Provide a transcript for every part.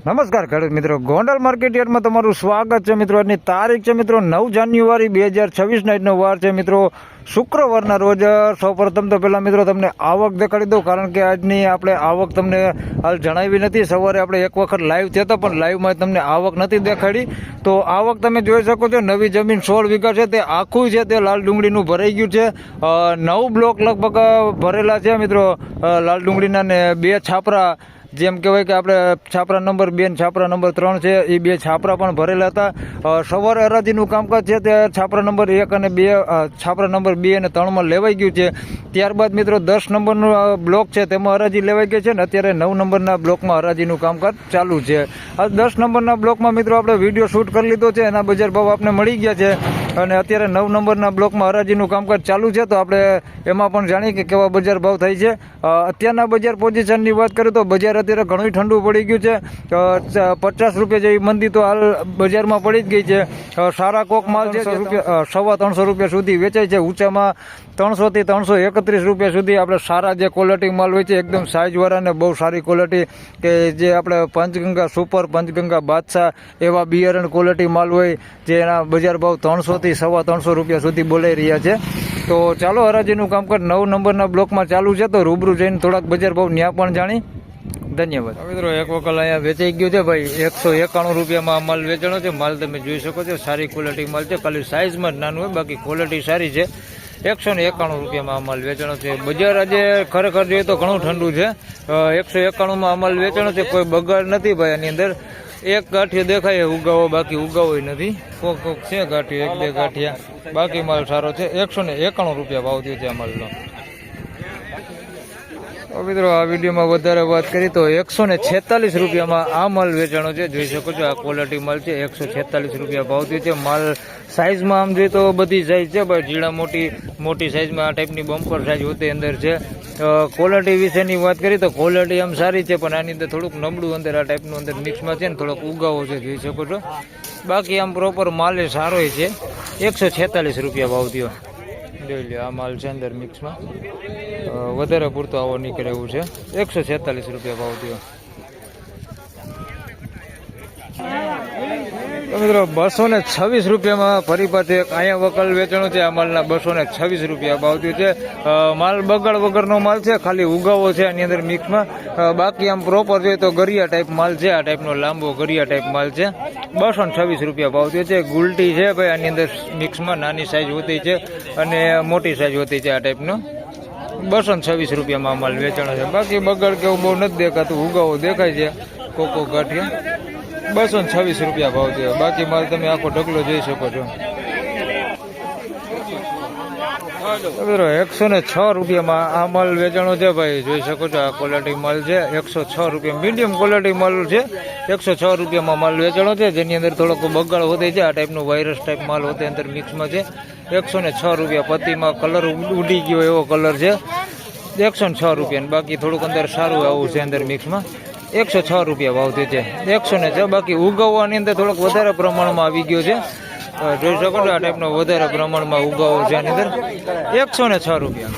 નમસ્કાર ખેડૂત મિત્રો, ગોંડલ માર્કેટ યાર્ડમાં તમારું સ્વાગત છે મિત્રો. આજની તારીખ છે મિત્રો 9 જાન્યુઆરી 2026 આજનો વાર છે મિત્રો શુક્રવારના રોજ. સૌપ્રથમ તો પહેલાં મિત્રો તમને આવક દેખાડી દઉં, કારણ કે આજની આપણે આવક તમને હાલ જણાવી નથી. સવારે આપણે એક વખત લાઈવ થયા હતા પણ લાઈવમાં તમને આવક નથી દેખાડી. તો આવક તમે જોઈ શકો છો, નવી જમીન 16 વીઘા છે તે આખું છે તે લાલ ડુંગળીનું ભરાઈ ગયું છે. 9 બ્લોક લગભગ ભરેલા છે મિત્રો લાલ ડુંગળીના, ને 2 છાપરા, જેમ કહેવાય કે આપણે છાપરા નંબર 2 અને છાપરા નંબર 3 છે એ 2 છાપરા પણ ભરેલા હતા. સવારે હરાજીનું કામકાજ છે તે છાપરા નંબર 1 અને 2, છાપરા નંબર 2 અને 3માં લેવાઈ ગયું છે. ત્યારબાદ મિત્રો 10 નંબરનો બ્લોક છે તેમાં હરાજી લેવાઈ ગઈ છે ને અત્યારે 9 નંબરના બ્લોકમાં હરાજીનું કામકાજ ચાલુ છે. આ 10 નંબરના બ્લોકમાં મિત્રો આપણે વિડીયો શૂટ કરી લીધો છે, એના બજાર ભાવ આપણે મળી ગયા છે અને અત્યારે 9 નંબરના બ્લોકમાં હરાજીનું કામકાજ ચાલુ છે. તો આપણે એમાં પણ જાણીએ કે કેવા બજાર ભાવ થાય છે. અત્યારના બજાર પોઝિશનની વાત કરીએ તો બજાર અત્યારે ઘણું ઠંડુ પડી ગયું છે. 50 રૂપિયા જેવી મંદી તો હાલ બજારમાં પડી જ ગઈ છે. સારા કોક માલ છે 350 રૂપિયા સુધી વેચાય છે. ઊંચામાં 300 થી 331 રૂપિયા સુધી આપણે સારા જે ક્વોલિટી માલ હોય છે, એકદમ સાઇઝવાળા ને બહુ સારી ક્વોલિટી, કે જે આપણે પંચગંગા સુપર, પંચગંગા બાદશાહ એવા બિયારણ ક્વોલિટી માલ હોય, જે એના બજાર ભાવ 300 થી 325 રૂપિયા સુધી બોલાઈ રહ્યા છે. તો ચાલો હરાજીનું કામકાજ 9 નંબરના બ્લોકમાં ચાલુ છે, તો રૂબરૂ જઈને થોડાક બજાર ભાવ ત્યાં પણ જાણી. ધન્યવાદ મિત્રો. એક વખત અહીંયા વેચાઈ ગયો છે ભાઈ 191 રૂપિયામાં આ માલ વેચાણો છે. માલ તમે જોઈ શકો છો, સારી ક્વોલિટી માલ છે, ખાલી સાઇઝમાં જ નાનું હોય, બાકી ક્વોલિટી સારી છે. 191 રૂપિયામાં આ માલ વેચાણો છે. બજાર આજે ખરેખર જોઈએ તો ઘણું ઠંડુ છે. 191માં આ માલ વેચાણો છે, કોઈ બગાડ નથી ભાઈ. આની અંદર એક ગાંઠિયો દેખાય ઉગાવો, બાકી ઉગાવો નથી. કોક છે ગાંઠિયો, 1-2 ગાંઠિયા, બાકી માલ સારો છે. 191 રૂપિયા ભાવ થયો છે આ માલનો. મિત્રો આ વિડીયોમાં વધારે વાત કરી તો 146 રૂપિયામાં આ માલ વેચાણો છે. જોઈ શકો છો આ ક્વોલિટી માલ છે. 146 રૂપિયા ભાવ થયો છે. માલ સાઇઝમાં આમ જોઈએ તો બધી સાઇઝ છે ભાઈ, ઝીણા મોટી સાઇઝમાં આ ટાઈપની બમ્પર સાઇઝ હોતી અંદર છે. ક્વોલિટી વિશેની વાત કરીએ તો ક્વોલિટી આમ સારી છે, પણ આની અંદર થોડુંક નબળું અંદર આ ટાઈપનું અંદર મિક્સમાં છે ને થોડોક ઉગાવો છે, જોઈ શકો છો. બાકી આમ પ્રોપર માલ એ સારો છે. 146 રૂપિયા ભાવ થયો. જોઈ લો આ માલ છે અંદર મિક્સમાં, વધારે પૂરતો આવો નીકળે એવું છે. 146 રૂપિયા ભાવ થયો. મિત્રો 226 રૂપિયામાં ફરી પાછું એક અહીંયા વકલ વેચાણો છે. આ માલના 226 રૂપિયા ભાવ થયો છે. માલ બગાડ વગરનો માલ છે, ખાલી ઉગાવો છે આની અંદર મિક્સમાં. બાકી આમ પ્રોપર જોઈએ તો ગરિયા ટાઈપ માલ છે, આ ટાઈપનો લાંબો ગરિયા ટાઈપ માલ છે. 226 રૂપિયા ભાવ થયો છે. ગુલટી છે ભાઈ આની અંદર મિક્સમાં, નાની સાઇઝ હોતી છે અને મોટી સાઇઝ હોતી છે આ ટાઈપનો. 226 રૂપિયામાં માલ વેચાણો છે. બાકી બગાડ કેવું બહુ નથી દેખાતું, ઉગાવો દેખાય છે કોકો ગાંઠિયા. 226 રૂપિયા ભાવ થયો. બાકી માલ તમે આખો ઢગલો જોઈ શકો છો. 106 રૂપિયામાં આ માલ વેચાણો છે ભાઈ, જોઈ શકો છો. આ ક્વોલિટી માલ છે. 106 રૂપિયા મીડિયમ ક્વોલિટી માલ છે. 106 રૂપિયામાં માલ વેચાણો છે, જેની અંદર થોડોક બગાડ હોતે છે. આ ટાઈપનું વાયરસ ટાઈપ માલ હોતે અંદર મિક્સમાં છે. 106 રૂપિયા. પત્તીમાં કલર ઉડી ગયો એવો કલર છે. 106 રૂપિયા. બાકી થોડુંક અંદર સારું આવું છે અંદર મિક્સમાં. 106 રૂપિયા ભાવ થયો છે. 106. બાકી ઉગાવવાની અંદર થોડોક વધારે પ્રમાણમાં આવી ગયો છે, જોઈ શકો છો. આ ટાઈપનો વધારે પ્રમાણમાં ઉગાવો છે આની અંદર. 106 રૂપિયા.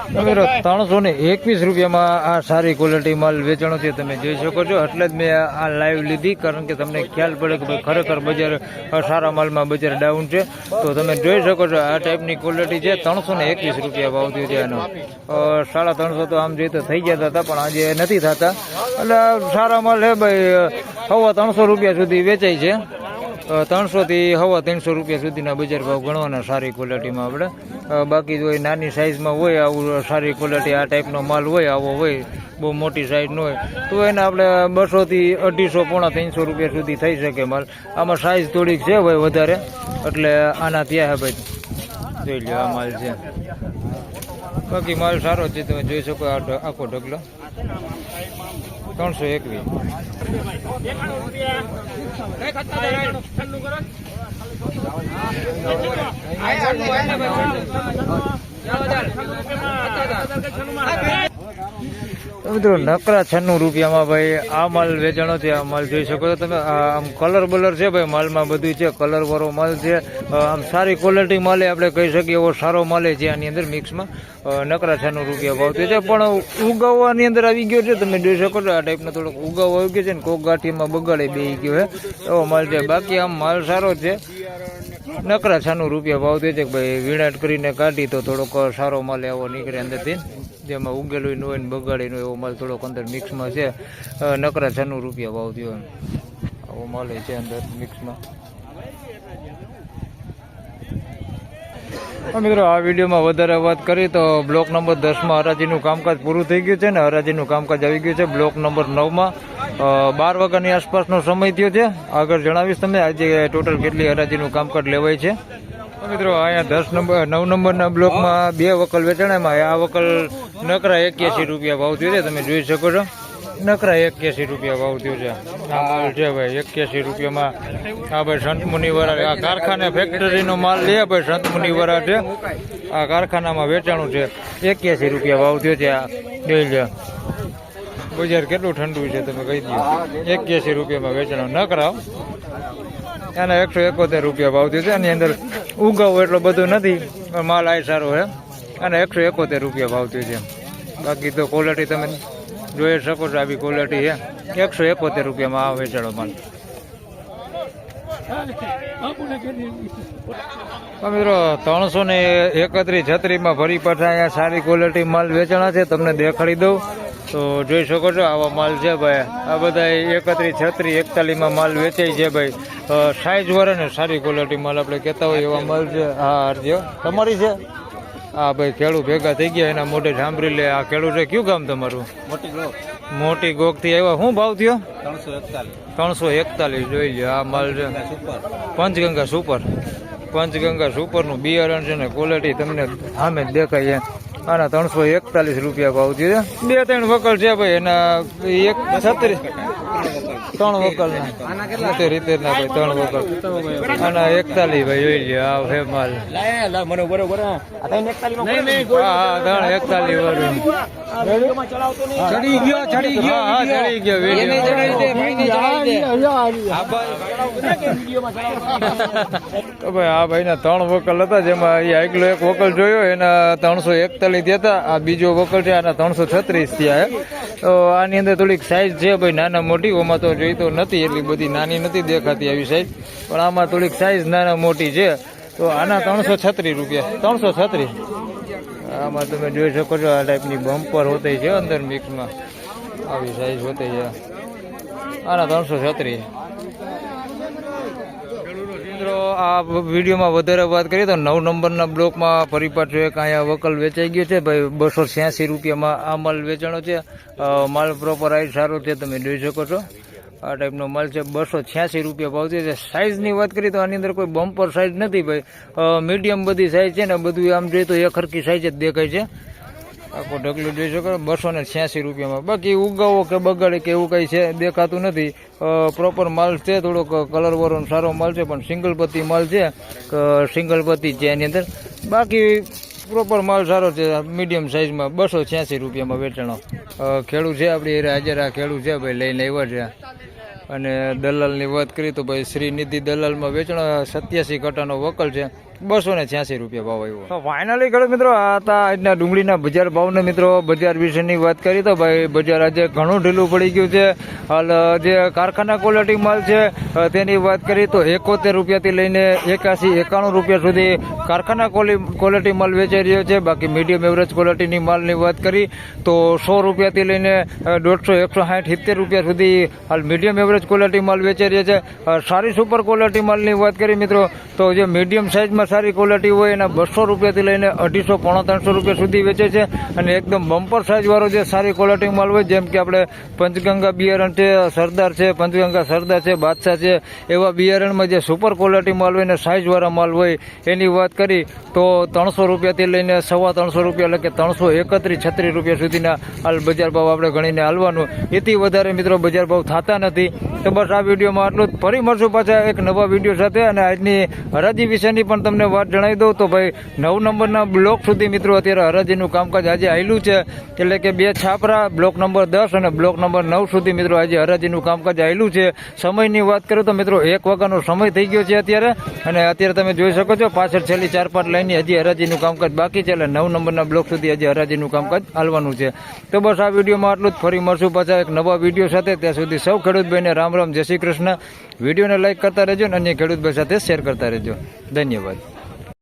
મિત્રો 321 રૂપિયામાં આ સારી ક્વોલિટી માલ વેચાણો છે, તમે જોઈ શકો છો. એટલે જ મેં આ લાઈવ લીધી, કારણ કે તમને ખ્યાલ પડે કે ભાઈ ખરેખર બજાર સારા માલમાં બજાર ડાઉન છે. તો તમે જોઈ શકો છો આ ટાઈપની ક્વોલિટી છે. 321 રૂપિયા ભાવ થયો છે આનો. 350 તો આમ જોઈએ તો થઈ જતા હતા, પણ આજે નથી થતા. એટલે સારા માલ હે ભાઈ. 350 રૂપિયા સુધી વેચાય છે. 300 થી 350 રૂપિયા સુધીના બજાર ભાવ ગણવાના સારી ક્વોલિટીમાં આપણે. બાકી જો નાની સાઇઝમાં હોય આવું સારી ક્વોલિટી આ ટાઈપનો માલ હોય, આવો હોય, બહુ મોટી સાઇઝ ન હોય, તો એને આપણે 200 થી 250, પોણા 300 રૂપિયા સુધી થઈ શકે માલ. આમાં સાઇઝ થોડીક છે ભાઈ વધારે, એટલે આના ત્યાં હે ભાઈ. જોઈ લો આ માલ છે. બાકી માલ સારો છે, તમે જોઈ શકો આખો ઢગલો 321. મિત્રો નકરા 96 રૂપિયામાં ભાઈ આ માલ વેચાણો છે. આ માલ જોઈ શકો છો તમે. આમ કલર બલર છે ભાઈ, માલમાં બધું છે, કલર વાળો માલ છે. આમ સારી ક્વોલિટી માલે આપણે કહી શકીએ એવો સારો માલે છે આની અંદર મિક્સમાં. નકરા 96 રૂપિયા ભાવ છે, પણ ઉગાવવાની અંદર આવી ગયો છે. તમે જોઈ શકો છો આ ટાઈપનો થોડોક ઉગાવ આવી ગયો છે ને કોક ગાંઠીમાં બગાડે બેસી ગયો છે એવો માલ છે. બાકી આમ માલ સારો છે. નકરા 96 રૂપિયા ભાવ છે કે ભાઈ વીણાટ કરીને કાઢી તો થોડોક સારો માલ એવો નીકળે અંદરથી, જેમાં ઉગેલું ન હોય ને બગાડેલું એવો માલ થોડોક અંદર મિક્સમાં છે. નકરા 96 રૂપિયા ભાવ થયો આવો માલ છે અંદર મિક્સમાં. મિત્રો આ વિડીયોમાં વધારે વાત કરી તો બ્લોક નંબર 10માં હરાજીનું કામકાજ પૂરું થઈ ગયું છે ને હરાજીનું કામકાજ આવી ગયું છે. બ્લોક નંબર 9માં 12 વાગ્યાની આસપાસનો સમય થયો છે. આગળ જણાવીશ તમને આજે ટોટલ કેટલી હરાજીનું કામકાજ લેવાય છે. મિત્રો અહીંયા 9 નંબરના બ્લોકમાં 2 વકલ વેચાણામાં આ વકલ નકરા 81 રૂપિયા ભાવ થયો છે. તમે જોઈ શકો છો નકરા 81 રૂપિયા ભાવ થયો છે. આ માલ છે ભાઈ 81 રૂપિયામાં. આ ભાઈ સંત મુનિવાળા આ કારખાને ફેક્ટરીનો માલ લે ભાઈ સંત મુનિવાળા છે. આ કારખાનામાં વેચાણું છે 81 રૂપિયા ભાવ થયો છે. આ જોઈ લે બજાર કેટલું ઠંડુ છે તમે કહી દો. 81 રૂપિયામાં વેચાણું નકરા. એના 171 રૂપિયા ભાવ થયો છે. એની અંદર ઉગાવો એટલો બધો નથી, માલ આ સારો છે. અને 171 રૂપિયા ભાવ થયો છે. બાકી તો ક્વોલિટી તમે જોઈ શકો છો આવી ક્વોલિટી છે. 171 રૂપિયામાં આ વેચાણો માલ. મિત્રો 331-36 ફરી પાછા અહીંયા સારી ક્વોલિટી માલ વેચાણા છે. તમને દેખાડી દઉં તો જોઈ શકો છો આવા માલ છે ભાઈ. આ બધા 31-36-41માં માલ વેચાય છે ભાઈ. સાઈઝ વાળા ને સારી ક્વોલિટી માલ આપણે કહેતા હોય એવા માલ છે. હા અરજી તમારી છે. હા ભાઈ ખેડૂત ભેગા થઈ ગયા એના મોઢે સાંભળી લે. આ ખેડૂત છે કયું ગામ તમારું? મોટી ગોક થી આવ્યા. શું ભાવ થયો? 341. જોઈ લે આ માલ છે પંચગંગા સુપર. પંચગંગા સુપરનું બિયારણ છે ને ક્વોલિટી તમને સામે જ દેખાય છે. આના 341 રૂપિયા ભાવ થયો છે. 2-3 વકલ છે ભાઈ એના 136 3 વકલ ના રીતે ના ભાઈ 3 વકલ. આના 41 ભાઈ જોઈ લે આ હે માલ. બરોબર હા 41 વાળું ચડી ગયો તો ભાઈ આ ભાઈ ના 3 વકલ હતા જેમાં એ આગલો એક વકલ જોયો એના 341 થયા. આ બીજો વકલ છે આના 336 થયા. તો આની અંદર થોડીક સાઈઝ છે ભાઈ નાના મોટી. ઓમાં તો જોઈ તો નથી એટલી બધી નાની નથી દેખાતી આવી સાઈઝ, પણ આમાં થોડીક સાઈઝ નાના મોટી છે. તો આના 336 રૂપિયા. 336 આમાં તમે જોઈ શકો છો આ ટાઈપની બમ્પર હોતી છે અંદર મિક્સમાં આવી સાઈઝ હોતી છે. આના 336. મિત્રો આ વિડીયોમાં વધારે વાત કરીએ તો 9 નંબરના બ્લોકમાં ફરી પાછો એક અહીંયા વકલ વેચાઈ ગયો છે ભાઈ. 286 રૂપિયામાં આ માલ વેચાણો છે. માલ પ્રોપર આઈ સારો છે તમે જોઈ શકો છો. આ ટાઈપનો માલ છે. 286 રૂપિયા ભાવ છે. સાઇઝની વાત કરીએ તો આની અંદર કોઈ બમ્પર સાઇઝ નથી ભાઈ. મીડિયમ બધી સાઇઝ છે ને બધું આમ જોઈએ તો એક હરખી સાઇઝ જ દેખાય છે. આખો ઢગલું જોઈ શકો 286 રૂપિયામાં. બાકી ઉગાવો કે બગાડે કે એવું કંઈ છે દેખાતું નથી. પ્રોપર માલ છે. થોડોક કલર વાળો સારો માલ છે પણ સિંગલ પત્તી માલ છે. સિંગલ પત્તી છે એની અંદર. બાકી પ્રોપર માલ સારો છે. મીડિયમ સાઇઝમાં 286 રૂપિયામાં વેચાણો. ખેડૂત છે આપણી હાજર. આ ખેડૂત છે ભાઈ લઈને આવ્યા છે. અને દલાલની વાત કરીએ તો ભાઈ શ્રીનિધિ દલાલમાં વેચાણો 87 કટાનો વકલ છે. 286 રૂપિયા ભાવ આવ્યો. તો ફાઇનલી ખેડૂત મિત્રો આ હતા આજના ડુંગળીના બજાર ભાવને. મિત્રો બજાર વિશેની વાત કરી તો ભાઈ બજાર આજે ઘણું ઢીલું પડી ગયું છે. હાલ જે કારખાના ક્વોલિટી માલ છે તેની વાત કરીએ તો 71 રૂપિયાથી લઈને 81-91 રૂપિયા સુધી કારખાના ક્વોલિટી માલ વેચાઈ રહ્યો છે. બાકી મીડિયમ એવરેજ ક્વોલિટીની માલની વાત કરી તો 100 રૂપિયાથી લઈને 150, 160, 70 રૂપિયા સુધી હાલ મીડિયમ એવરેજ ક્વોલિટી માલ વેચાઈ રહ્યો છે. સારી સુપર ક્વોલિટી માલની વાત કરી મિત્રો તો જે મીડિયમ સાઇઝમાં સારી ક્વોલિટી હોય એના 200 રૂપિયાથી લઈને 250, 350 રૂપિયા સુધી વેચે છે. અને એકદમ બમ્પર સાઇઝવાળો જે સારી ક્વોલિટી માલ હોય, જેમ કે આપણે પંચગંગા બિયારણ છે, સરદાર છે, પંચગંગા સરદાર છે, બાદશાહ છે, એવા બિયારણમાં જે સુપર ક્વોલિટી માલ હોય ને સાઇઝવાળા માલ હોય એની વાત કરી તો 300 રૂપિયાથી લઈને 350 રૂપિયા, એટલે કે 331, 36 રૂપિયા સુધીના હાલ બજાર ભાવ આપણે ગણીને હાલવાનું. એથી વધારે મિત્રો બજાર ભાવ થતા નથી. તો બસ આ વિડીયોમાં આટલું જ. ફરી મળશું પાછા એક નવા વિડીયો સાથે. અને આજની હરાજી વિશેની પણ તમને વાત જણાવી દઉં તો ભાઈ 9 નંબરના બ્લોક સુધી મિત્રો અત્યારે હરાજીનું કામકાજ આજે આવેલું છે. એટલે કે 2 છાપરા, બ્લોક નંબર 10 અને બ્લોક નંબર 9 સુધી મિત્રો આજે હરાજીનું કામકાજ આવેલું છે. સમયની વાત કરું તો મિત્રો 1 વાગ્યાનો સમય થઈ ગયો છે અત્યારે. અને અત્યારે તમે જોઈ શકો છો પાછળ છેલ્લી 4-5 લાઈનની હજી હરાજીનું કામકાજ બાકી છે. એટલે 9 નંબરના બ્લોક સુધી હજી હરાજીનું કામકાજ હાલવાનું છે. તો બસ આ વિડીયોમાં આટલું જ. ફરી મળશું પાછા એક નવા વિડીયો સાથે. ત્યાં સુધી સૌ ખેડૂતભાઈને રામ રામ, જય શ્રી કૃષ્ણ. વિડીયોને લાઈક કરતા રહેજો અને અન્ય ખેડૂતભાઈ સાથે શેર કરતા રહેજો. ધન્યવાદ.